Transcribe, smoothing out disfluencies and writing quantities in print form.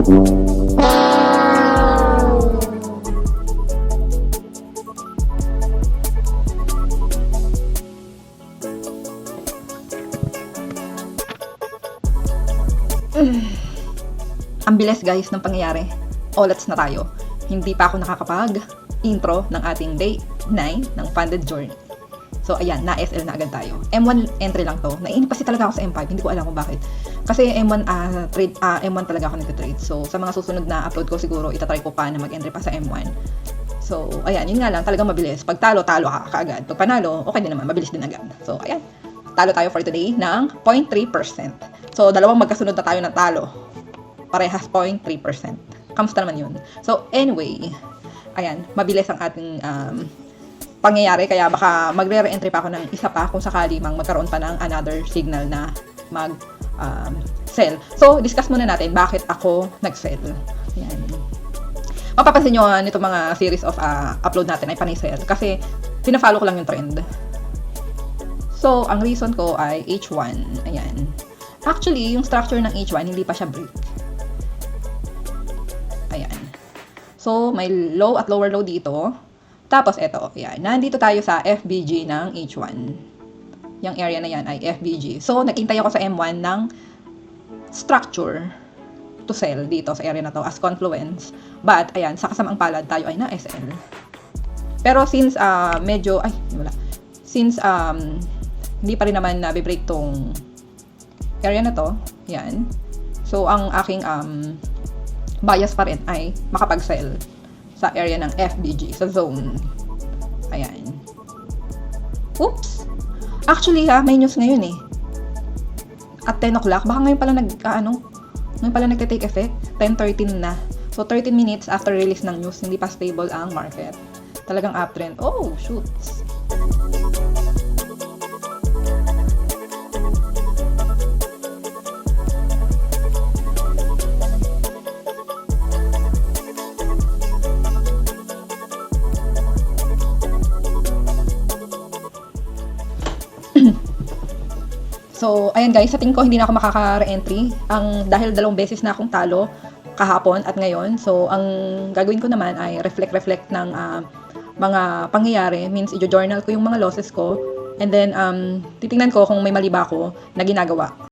Ang bilis guys ng pangyayari. Olats na tayo. Hindi pa ako nakakapag-intro ng ating day 9 ng funded journey. So ayan, na-SL na agad tayo. M1 entry lang to. Naiinip kasi talaga ako sa M5. Hindi ko alam kung bakit. Kasi M1 M1 talaga ako nag-trade. So sa mga susunod na upload ko siguro itatry ko pa na mag-entry pa sa M1. So ayan, yun nga lang, talagang mabilis. Pag talo ka kaagad. Pag panalo, okay din naman, mabilis din agad. So ayan, talo tayo for today ng 0.3%. So dalawang magkasunod na tayo na talo. Parehas 0.3%. Kamusta naman yun? So anyway, ayan, mabilis ang ating pangyayari, kaya baka magre-re-entry pa ako ng isa pa kung sakali mang magkaroon pa ng another signal na mag-sell. So, discuss muna natin bakit ako nag-sell. Ayan. Mapapansin nyo nito mga series of upload natin ay panay-sell kasi pina-follow ko lang yung trend. So, ang reason ko ay H1. Ayan. Actually, yung structure ng H1, hindi pa siya break. Ayan. So, may low at lower low dito. Tapos, eto. Ayan. Nandito tayo sa FBG ng H1. Yung area na yan ay FBG. So, nag-intay ako sa M1 ng structure to sell dito sa area na to as confluence. But, ayan, sa kasamang palad tayo ay na SL. Pero since medyo, ay, wala. Since hindi pa rin naman na-break tong area na to, yan. So, ang aking bias pa rin ay makapag-sell sa area ng FBG, sa zone. Ayan. Oops! Actually may news ngayon eh. At 10 o'clock, baka ngayon pala ngayon pala nagte-take effect. 10:13 na. So, 13 minutes after release ng news, hindi pa stable ang market. Talagang uptrend. Oh, shoots! So, ayan guys, sa tingin ko hindi na ako makaka-re-entry dahil 2 beses na akong talo kahapon at ngayon. So, ang gagawin ko naman ay reflect ng mga pangyayari. Means, i-journal ko yung mga losses ko and then titingnan ko kung may mali ba ako na ginagawa.